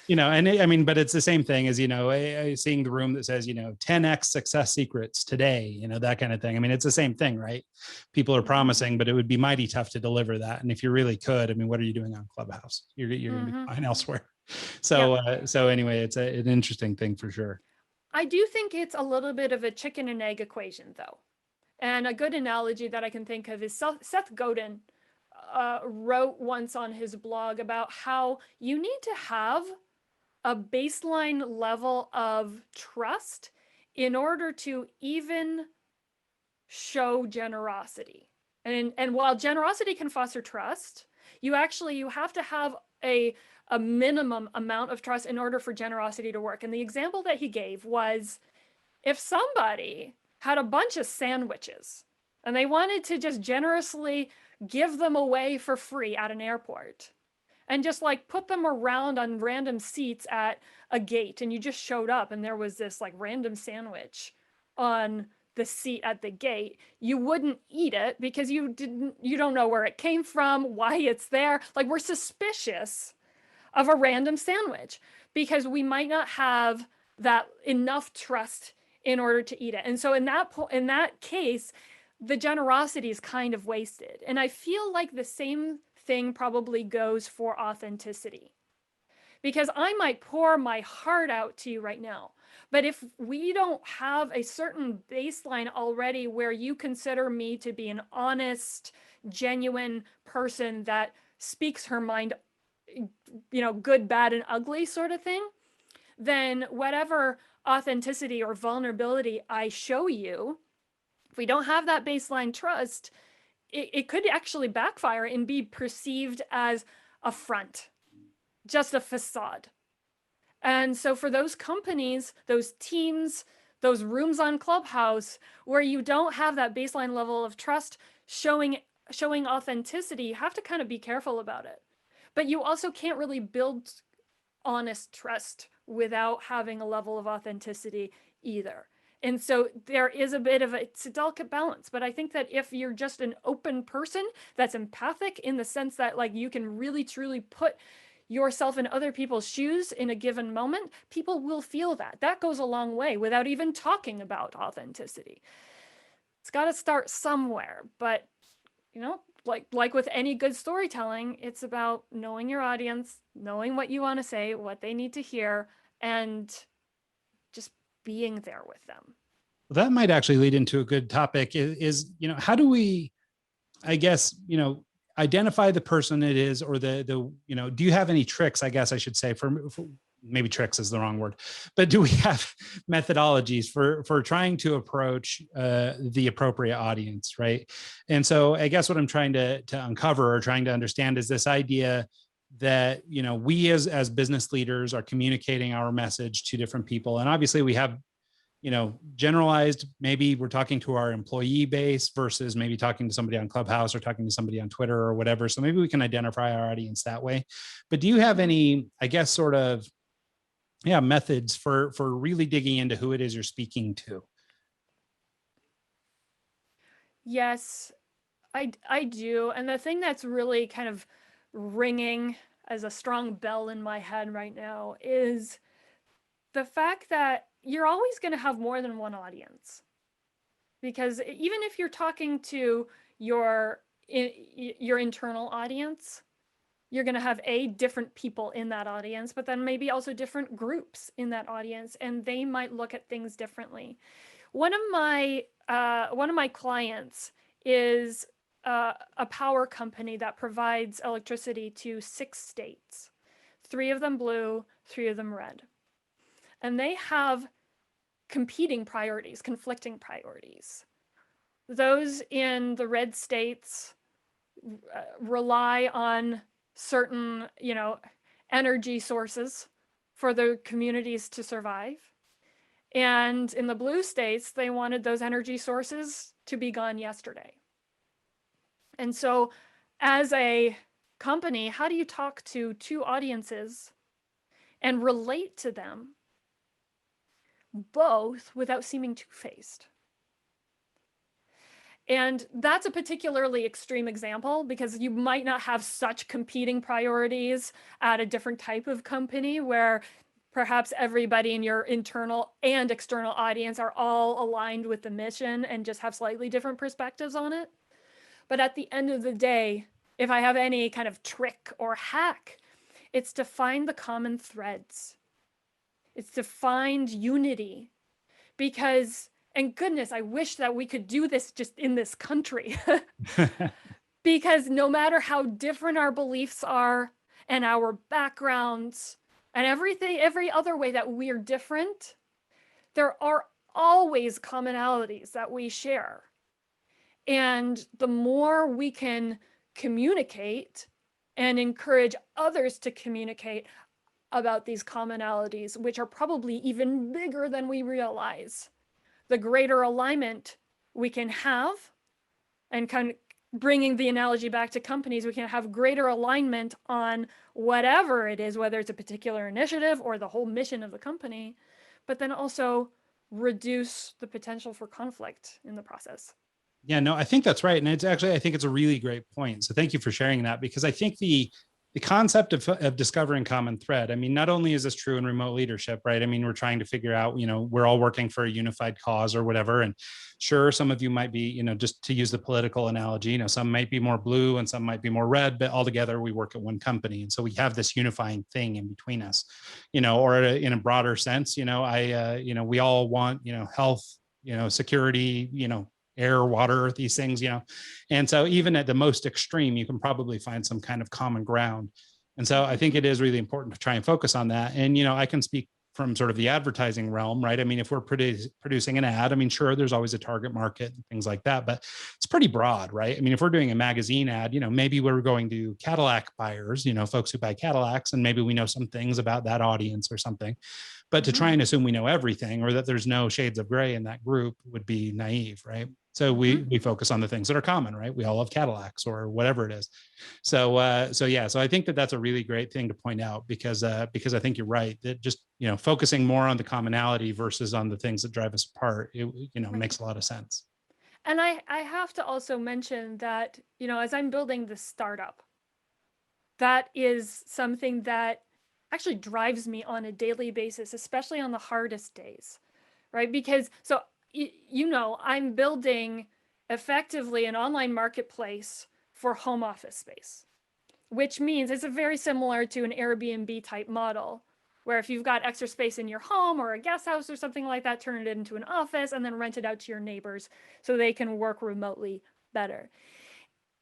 but it's the same thing as, seeing the room that says, 10x success secrets today, that kind of thing. It's the same thing, right? People are promising, but it would be mighty tough to deliver that. And if you really could, what are you doing on Clubhouse? You're going to be fine elsewhere. So, anyway, it's an interesting thing for sure. I do think it's a little bit of a chicken and egg equation though. And a good analogy that I can think of is Seth Godin wrote once on his blog about how you need to have a baseline level of trust in order to even show generosity. And while generosity can foster trust, you have to have a minimum amount of trust in order for generosity to work. And the example that he gave was, if somebody had a bunch of sandwiches and they wanted to just generously give them away for free at an airport and just like put them around on random seats at a gate, and you just showed up and there was this like random sandwich on the seat at the gate, you wouldn't eat it because you don't know where it came from, why it's there. Like, we're suspicious of a random sandwich because we might not have that enough trust in order to eat it. And so in that case, the generosity is kind of wasted. And I feel like the same thing probably goes for authenticity, because I might pour my heart out to you right now, but if we don't have a certain baseline already where you consider me to be an honest, genuine person that speaks her mind, good, bad, and ugly sort of thing, then whatever authenticity or vulnerability I show you, if we don't have that baseline trust, it could actually backfire and be perceived as a front, just a facade. And so for those companies, those teams, those rooms on Clubhouse where you don't have that baseline level of trust showing authenticity, you have to kind of be careful about it. But you also can't really build honest trust without having a level of authenticity either. And so there is it's a delicate balance. But I think that if you're just an open person that's empathic in the sense that like you can really truly put yourself in other people's shoes in a given moment, people will feel that. That goes a long way without even talking about authenticity. It's got to start somewhere, but like with any good storytelling, it's about knowing your audience, knowing what you want to say, what they need to hear, and just being there with them. That might actually lead into a good topic is how do we, I guess, identify the person it is, or do you have any tricks, I guess I should say, for maybe tricks is the wrong word, but do we have methodologies for trying to approach the appropriate audience, right? And so I guess what I'm trying to uncover or trying to understand is this idea that we as business leaders are communicating our message to different people, and obviously we have generalized, maybe we're talking to our employee base versus maybe talking to somebody on Clubhouse or talking to somebody on Twitter or whatever. So maybe we can identify our audience that way. But do you have any, I guess, sort of, methods for really digging into who it is you're speaking to? Yes, I do. And the thing that's really kind of ringing as a strong bell in my head right now is the fact that you're always going to have more than one audience. Because even if you're talking to your internal audience, you're going to have different people in that audience, but then maybe also different groups in that audience, and they might look at things differently. One of my clients is a power company that provides electricity to 6 states, 3 of them blue, 3 of them red. And they have competing priorities, conflicting priorities. Those in the red states rely on certain, energy sources for the communities to survive. And in the blue states, they wanted those energy sources to be gone yesterday. And so as a company, how do you talk to 2 audiences and relate to them both without seeming two-faced? And that's a particularly extreme example because you might not have such competing priorities at a different type of company where perhaps everybody in your internal and external audience are all aligned with the mission and just have slightly different perspectives on it. But at the end of the day, if I have any kind of trick or hack, it's to find the common threads. It's to find unity. Because, and goodness, I wish that we could do this just in this country. Because no matter how different our beliefs are and our backgrounds and every other way that we're different, there are always commonalities that we share. And the more we can communicate and encourage others to communicate about these commonalities, which are probably even bigger than we realize, the greater alignment we can have. And kind of bringing the analogy back to companies, we can have greater alignment on whatever it is, whether it's a particular initiative or the whole mission of the company, but then also reduce the potential for conflict in the process. Yeah, no, I think that's right. And I think it's a really great point. So thank you for sharing that, because I think the concept of discovering common thread, I mean, not only is this true in remote leadership, right? I mean, we're trying to figure out, we're all working for a unified cause or whatever. And sure, some of you might be, just to use the political analogy, some might be more blue and some might be more red, but altogether we work at one company. And so we have this unifying thing in between us, or in a broader sense, we all want, health, security, air, water, these things, and so even at the most extreme, you can probably find some kind of common ground. And so I think it is really important to try and focus on that. And, I can speak from sort of the advertising realm, right? I mean, if we're producing an ad, I mean, sure, there's always a target market and things like that, but it's pretty broad, right? I mean, if we're doing a magazine ad, maybe we're going to Cadillac buyers, folks who buy Cadillacs, and maybe we know some things about that audience or something. But to try and assume we know everything, or that there's no shades of gray in that group, would be naive, right? So we focus on the things that are common, right? We all love Cadillacs or whatever it is. So I think that's a really great thing to point out, because I think you're right that just, focusing more on the commonality versus on the things that drive us apart, it makes a lot of sense. And I have to also mention that, as I'm building this startup, that is something that actually drives me on a daily basis, especially on the hardest days, right? Because so I'm building effectively an online marketplace for home office space, which means it's a very similar to an Airbnb type model, where if you've got extra space in your home or a guest house or something like that, turn it into an office and then rent it out to your neighbors so they can work remotely better.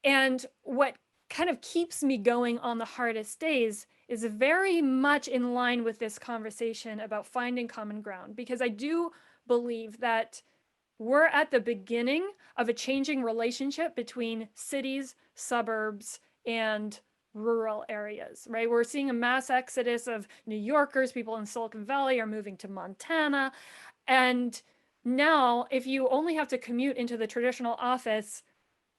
And what kind of keeps me going on the hardest days is very much in line with this conversation about finding common ground, because I do believe that we're at the beginning of a changing relationship between cities, suburbs, and rural areas, right? We're seeing a mass exodus of New Yorkers, people in Silicon Valley are moving to Montana. And now, if you only have to commute into the traditional office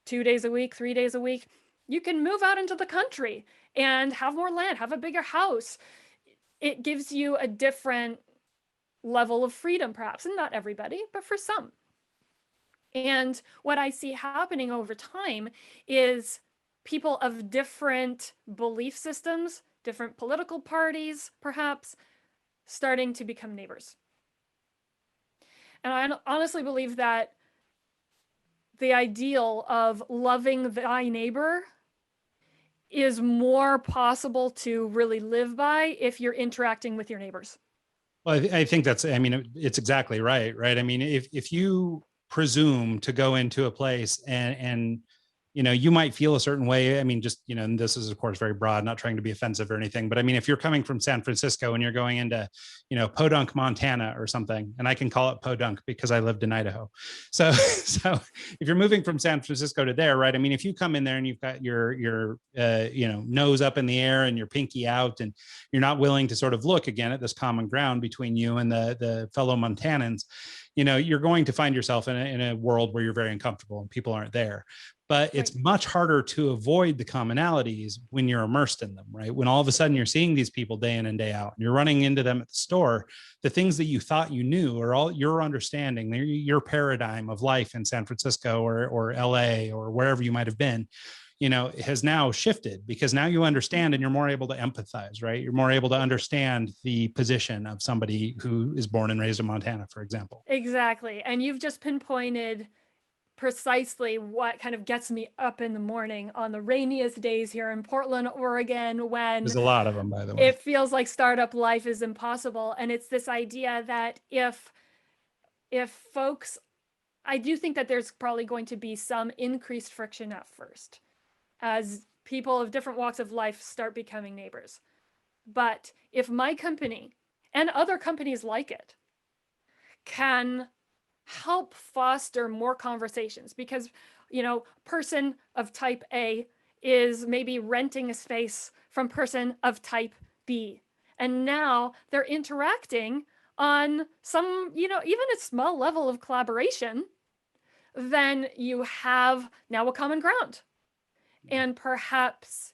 2 days a week, 3 days a week, you can move out into the country and have more land, have a bigger house. It gives you a different level of freedom, perhaps, and not everybody, but for some. And what I see happening over time is people of different belief systems, different political parties, perhaps, starting to become neighbors. And I honestly believe that the ideal of loving thy neighbor is more possible to really live by if you're interacting with your neighbors. Well, I think that's, I mean, it's exactly right. I mean, if you presume to go into a place and you might feel a certain way. I mean, just, and this is of course very broad, not trying to be offensive or anything, but I mean, if you're coming from San Francisco and you're going into, Podunk, Montana or something, and I can call it Podunk because I lived in Idaho. So if you're moving from San Francisco to there, right? I mean, if you come in there and you've got your nose up in the air and your pinky out, and you're not willing to sort of look again at this common ground between you and the fellow Montanans, you're going to find yourself in a world where you're very uncomfortable and people aren't there. But it's much harder to avoid the commonalities when you're immersed in them, right? When all of a sudden you're seeing these people day in and day out, and you're running into them at the store, the things that you thought you knew, or all your understanding, your paradigm of life in San Francisco or LA or wherever you might have been, has now shifted, because now you understand and you're more able to empathize, right? You're more able to understand the position of somebody who is born and raised in Montana, for example. Exactly. And you've just pinpointed precisely what kind of gets me up in the morning on the rainiest days here in Portland, Oregon, when there's a lot of them, by the way. It feels like startup life is impossible. And it's this idea that if folks, I do think that there's probably going to be some increased friction at first as people of different walks of life start becoming neighbors. But if my company and other companies like it can help foster more conversations, because person of type A is maybe renting a space from person of type B, and now they're interacting on some even a small level of collaboration, then you have now a common ground. And perhaps,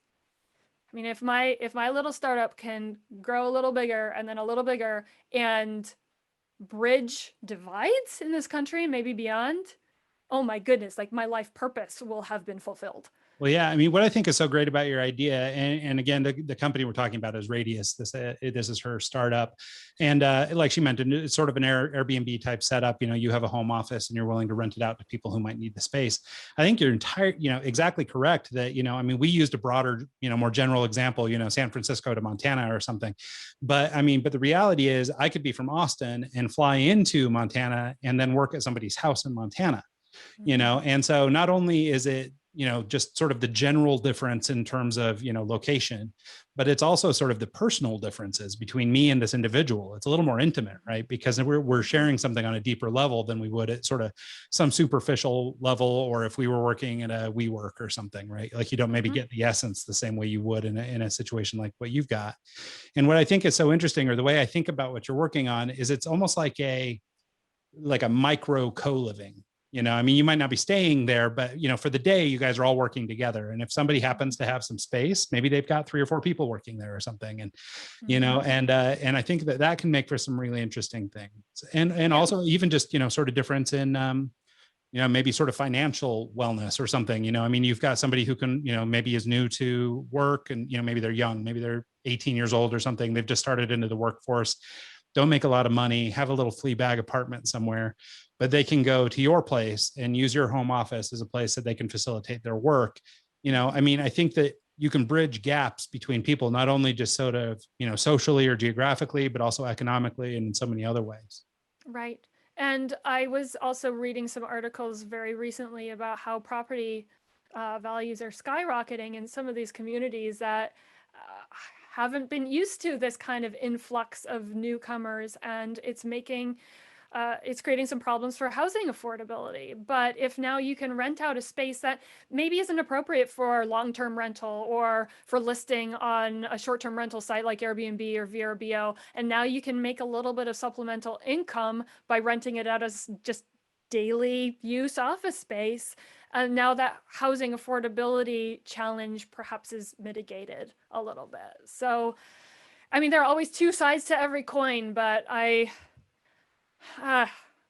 I mean, if my little startup can grow a little bigger and then a little bigger and bridge divides in this country and maybe beyond, oh my goodness, like my life purpose will have been fulfilled. Well, yeah. I mean, what I think is so great about your idea, and again, the company we're talking about is Radious. This is her startup, and like she mentioned, it's sort of an Airbnb type setup. You have a home office, and you're willing to rent it out to people who might need the space. I think you're exactly correct that I mean, we used a broader, more general example, San Francisco to Montana or something, but the reality is, I could be from Austin and fly into Montana and then work at somebody's house in Montana. And so not only is it just sort of the general difference in terms of location, but it's also sort of the personal differences between me and this individual. It's a little more intimate, right? Because we're sharing something on a deeper level than we would at sort of some superficial level, or if we were working at a WeWork or something, right? Like you don't maybe get the essence the same way you would in a situation like what you've got. And what I think is so interesting, or the way I think about what you're working on, is it's almost like a micro co-living. I mean, you might not be staying there, but, for the day, you guys are all working together. And if somebody happens to have some space, maybe they've got 3 or 4 people working there or something. And, and I think that can make for some really interesting things. And also even just, sort of difference in, maybe sort of financial wellness or something. I mean, you've got somebody who can, maybe is new to work and, maybe they're young, maybe they're 18 years old or something. They've just started into the workforce, don't make a lot of money, have a little flea bag apartment somewhere, but they can go to your place and use your home office as a place that they can facilitate their work. I mean, I think that you can bridge gaps between people, not only just sort of, socially or geographically, but also economically and in so many other ways. Right. And I was also reading some articles very recently about how property values are skyrocketing in some of these communities that haven't been used to this kind of influx of newcomers, and it's creating some problems for housing affordability. But if now you can rent out a space that maybe isn't appropriate for long-term rental or for listing on a short-term rental site like Airbnb or VRBO, and now you can make a little bit of supplemental income by renting it out as just daily use office space, and now that housing affordability challenge perhaps is mitigated a little bit. So, I mean, there are always two sides to every coin, but I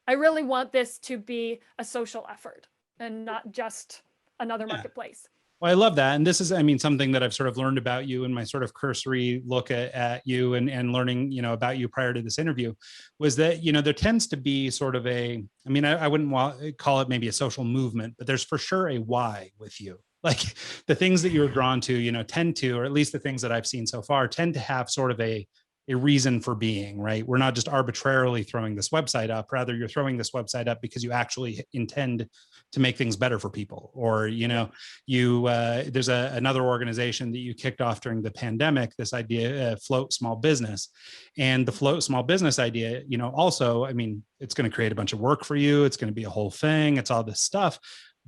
really want this to be a social effort and not just another marketplace. Well, I love that. And this is, I mean, something that I've sort of learned about you in my sort of cursory look at you and learning, about you prior to this interview was that, there tends to be sort of I mean, I wouldn't call it maybe a social movement, but there's for sure a why with you. Like the things that you're drawn to, tend to, or at least the things that I've seen so far, tend to have sort of a reason for being, right? We're not just arbitrarily throwing this website up. Rather, you're throwing this website up because you actually intend to make things better for people. Or, there's another organization that you kicked off during the pandemic, this idea, Float Small Business. And the Float Small Business idea, also, I mean, it's going to create a bunch of work for you. It's going to be a whole thing. It's all this stuff.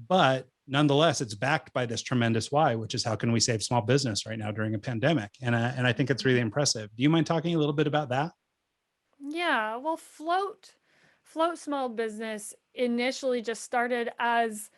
But nonetheless, it's backed by this tremendous why, which is how can we save small business right now during a pandemic? And I think it's really impressive. Do you mind talking a little bit about that? Yeah, well, Float Small Business initially just started as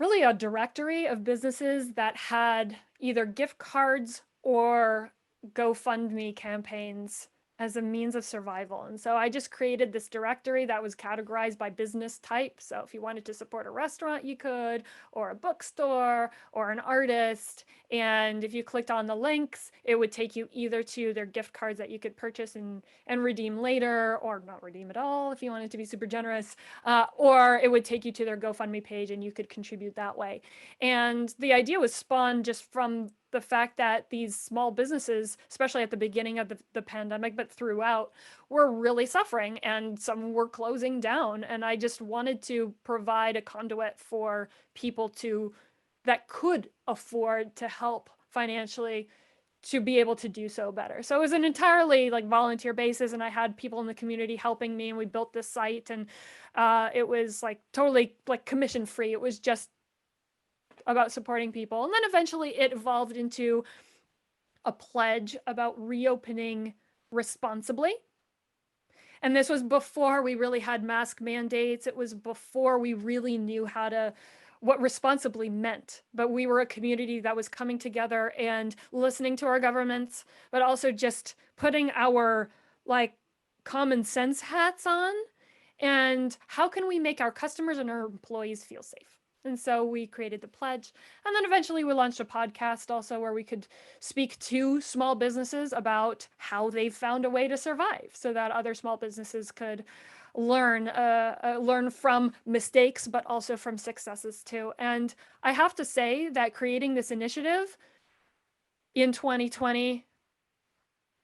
really a directory of businesses that had either gift cards or GoFundMe campaigns as a means of survival. And so I just created this directory that was categorized by business type. So if you wanted to support a restaurant, you could, or a bookstore, or an artist. And if you clicked on the links, it would take you either to their gift cards that you could purchase and redeem later, or not redeem at all if you wanted to be super generous, or it would take you to their GoFundMe page and you could contribute that way. And the idea was spawned just from the fact that these small businesses, especially at the beginning of the pandemic, but throughout, were really suffering and some were closing down. And I just wanted to provide a conduit for people that could afford to help financially to be able to do so better. So it was an entirely volunteer basis, and I had people in the community helping me, and we built this site, and it was totally commission free. It was just about supporting people. And then eventually it evolved into a pledge about reopening responsibly. And this was before we really had mask mandates. It was before we really knew what responsibly meant. But we were a community that was coming together and listening to our governments, but also just putting our common sense hats on. And how can we make our customers and our employees feel safe? And so we created the pledge. And then eventually we launched a podcast also where we could speak to small businesses about how they've found a way to survive so that other small businesses could learn from mistakes, but also from successes too. And I have to say that creating this initiative in 2020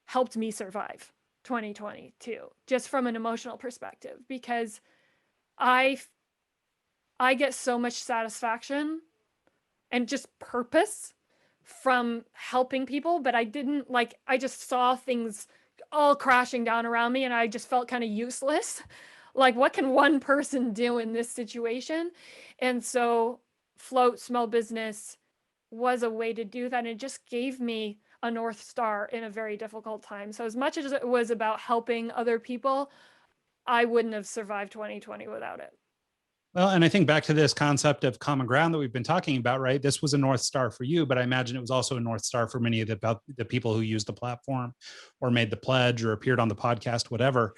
helped me survive 2020 too, just from an emotional perspective, because I get so much satisfaction and just purpose from helping people, but I just saw things all crashing down around me and I just felt kind of useless. What can one person do in this situation? And so Float Small Business was a way to do that. And it just gave me a North Star in a very difficult time. So as much as it was about helping other people, I wouldn't have survived 2020 without it. Well, and I think back to this concept of common ground that we've been talking about, right? This was a North Star for you, but I imagine it was also a North Star for many of the people who used the platform or made the pledge or appeared on the podcast, whatever.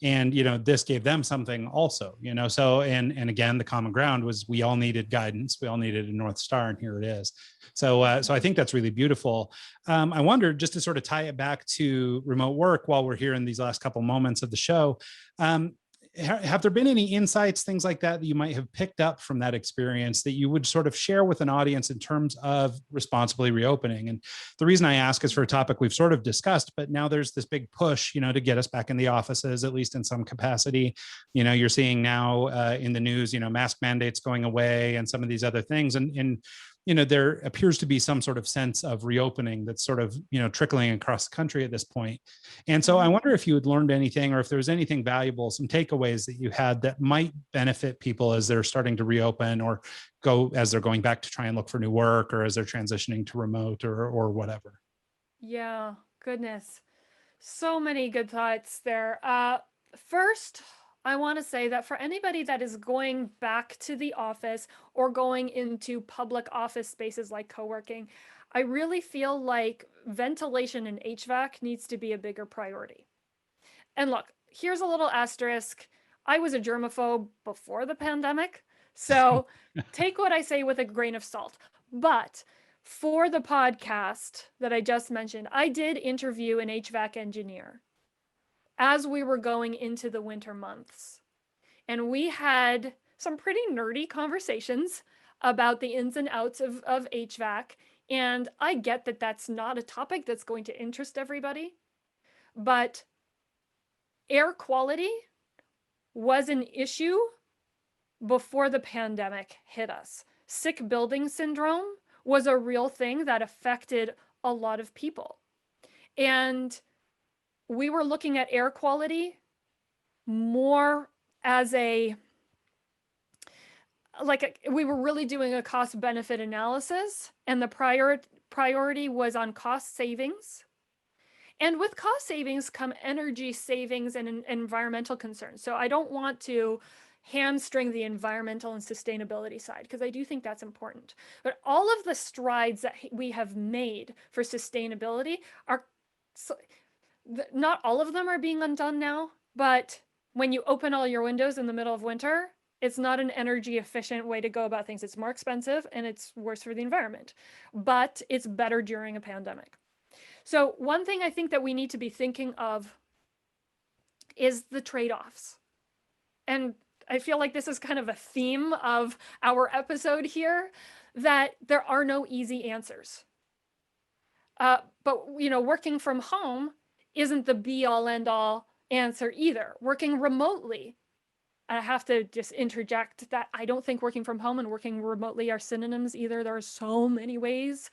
And, this gave them something also, so, and again, the common ground was we all needed guidance. We all needed a North Star, and here it is. So I think that's really beautiful. I wondered, just to sort of tie it back to remote work while we're here in these last couple moments of the show, have there been any insights, things like that you might have picked up from that experience that you would sort of share with an audience in terms of responsibly reopening? And the reason I ask is for a topic we've sort of discussed, but now there's this big push, to get us back in the offices, at least in some capacity. You're seeing now in the news, mask mandates going away and some of these other things. And there appears to be some sort of sense of reopening that's sort of, trickling across the country at this point. And so I wonder if you had learned anything, or if there was anything valuable, some takeaways that you had that might benefit people as they're starting to reopen, or as they're going back to try and look for new work, or as they're transitioning to remote or whatever. Yeah, goodness. So many good thoughts there. First, I want to say that for anybody that is going back to the office or going into public office spaces like co-working, I really feel like ventilation and HVAC needs to be a bigger priority. And look, here's a little asterisk. I was a germaphobe before the pandemic, so take what I say with a grain of salt. But for the podcast that I just mentioned, I did interview an HVAC engineer as we were going into the winter months. And we had some pretty nerdy conversations about the ins and outs of HVAC. And I get that that's not a topic that's going to interest everybody, but air quality was an issue before the pandemic hit us. Sick building syndrome was a real thing that affected a lot of people. And we were looking at air quality more as we were really doing a cost benefit analysis, and the priority was on cost savings. And with cost savings come energy savings and environmental concerns. So I don't want to hamstring the environmental and sustainability side, because I do think that's important. But all of the strides that we have made for sustainability are, not all of them are being undone now, but when you open all your windows in the middle of winter, it's not an energy efficient way to go about things. It's more expensive and it's worse for the environment, but it's better during a pandemic. So one thing I think that we need to be thinking of is the trade-offs. And I feel like this is kind of a theme of our episode here, that there are no easy answers. But, working from home isn't the be-all end-all answer either. Working remotely, I have to just interject that I don't think working from home and working remotely are synonyms either. There are so many ways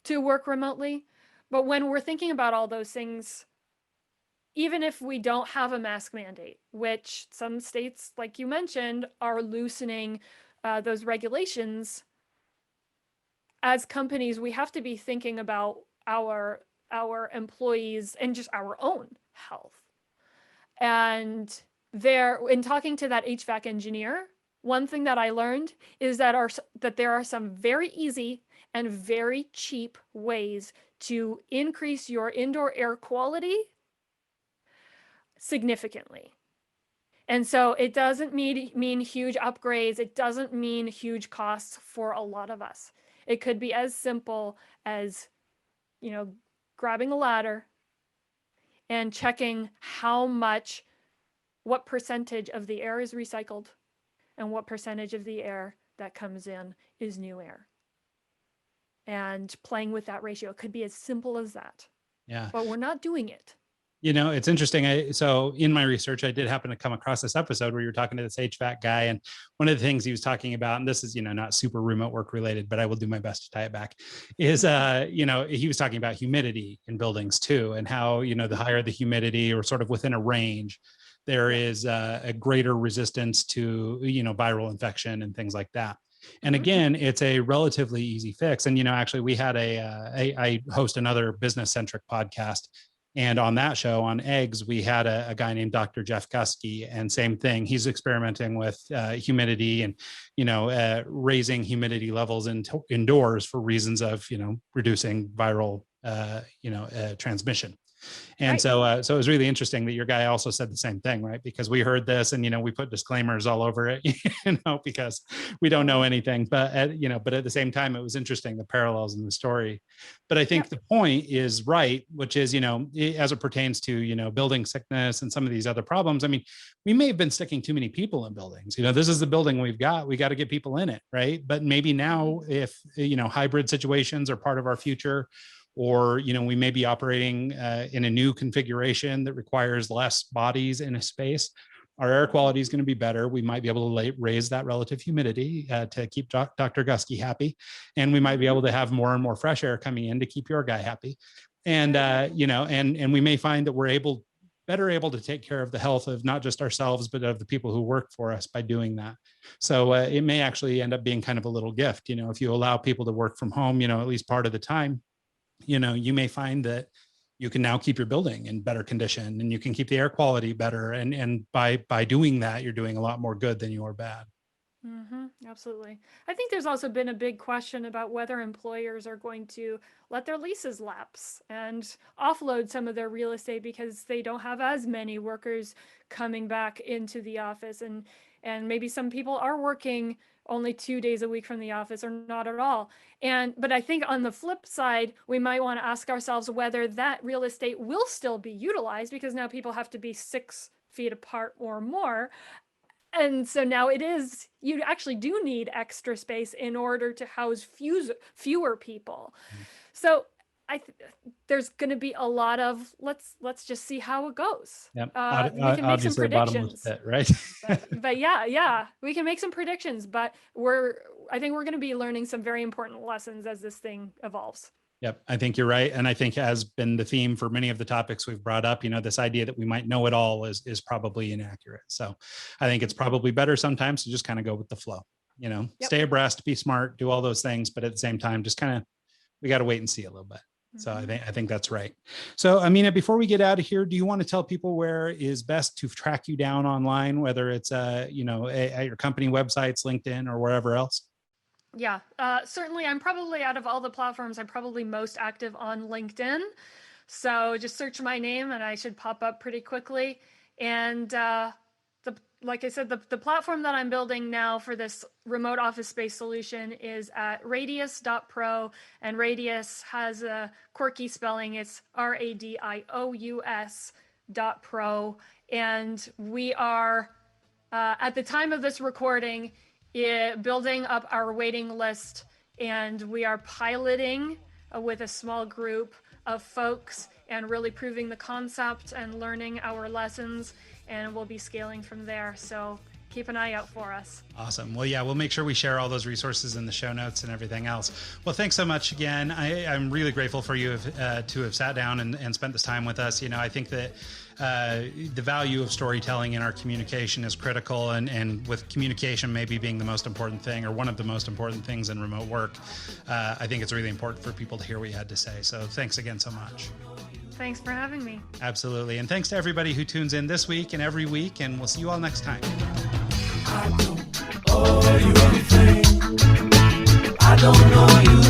to work remotely. But when we're thinking about all those things, even if we don't have a mask mandate, which some states, like you mentioned, are loosening those regulations, as companies, we have to be thinking about our employees and just our own health. And in talking to that HVAC engineer, one thing that I learned is that there are some very easy and very cheap ways to increase your indoor air quality significantly. And so it doesn't mean huge upgrades. It doesn't mean huge costs for a lot of us. It could be as simple as, grabbing a ladder and checking what percentage of the air is recycled and what percentage of the air that comes in is new air. And playing with that ratio. It could be as simple as that. Yeah. But we're not doing it. It's interesting. So in my research, I did happen to come across this episode where you were talking to this HVAC guy. And one of the things he was talking about, and this is, not super remote work related, but I will do my best to tie it back, is, he was talking about humidity in buildings too, and how, the higher the humidity, or sort of within a range, there is a greater resistance to, viral infection and things like that. And again, it's a relatively easy fix. And, actually we had I host another business centric podcast. And on that show, on eggs, we had a guy named Dr. Jeff Gusky, and same thing. He's experimenting with humidity and, raising humidity levels indoors for reasons of, reducing viral, transmission. And Right. so it was really interesting that your guy also said the same thing, right? Because we heard this and, we put disclaimers all over it, because we don't know anything, but at the same time, it was interesting, the parallels in the story. But I think the point is right, which is, as it pertains to, building sickness and some of these other problems. I mean, we may have been sticking too many people in buildings. This is the building we got to get people in it, right? But maybe now, if hybrid situations are part of our future, or we may be operating in a new configuration that requires less bodies in a space, our air quality is going to be better. We might be able to raise that relative humidity to keep Dr. Gusky happy, and we might be able to have more and more fresh air coming in to keep your guy happy. And and we may find that we're better able to take care of the health of not just ourselves, but of the people who work for us by doing that. So it may actually end up being kind of a little gift, if you allow people to work from home, at least part of the time. You may find that you can now keep your building in better condition, and you can keep the air quality better. And by doing that, you're doing a lot more good than you are bad. Absolutely. I think there's also been a big question about whether employers are going to let their leases lapse and offload some of their real estate because they don't have as many workers coming back into the office. And maybe some people are working only 2 days a week from the office or not at all. But I think on the flip side, we might want to ask ourselves whether that real estate will still be utilized, because now people have to be 6 feet apart or more. And so now you actually do need extra space in order to house fewer people. So there's going to be a lot of let's just see how it goes. Yep. We can make some predictions, pit, right? but yeah, we can make some predictions. But I think we're going to be learning some very important lessons as this thing evolves. Yep, I think you're right. And I think has been the theme for many of the topics we've brought up, this idea that we might know it all is probably inaccurate. So I think it's probably better sometimes to just kind of go with the flow, stay abreast, be smart, do all those things. But at the same time, just we got to wait and see a little bit. So I think that's right. So Amina, before we get out of here, do you want to tell people where is best to track you down online, whether it's, at your company websites, LinkedIn, or wherever else? Yeah, certainly. I'm probably, out of all the platforms, I'm probably most active on LinkedIn. So just search my name and I should pop up pretty quickly. And like I said, the platform that I'm building now for this remote office space solution is at radious.pro, and Radious has a quirky spelling. It's RADIOUS.pro. And we are, at the time of this recording, building up our waiting list, and we are piloting with a small group of folks and really proving the concept and learning our lessons, and we'll be scaling from there. So keep an eye out for us. Awesome. Well, yeah, we'll make sure we share all those resources in the show notes and everything else. Well, thanks so much again. I'm really grateful for you to have sat down and spent this time with us. I think that the value of storytelling in our communication is critical, and with communication maybe being the most important thing, or one of the most important things in remote work, I think it's really important for people to hear what you had to say. So thanks again so much. Thanks for having me. Absolutely. And thanks to everybody who tunes in this week and every week, and we'll see you all next time. I don't owe you anything. I don't know you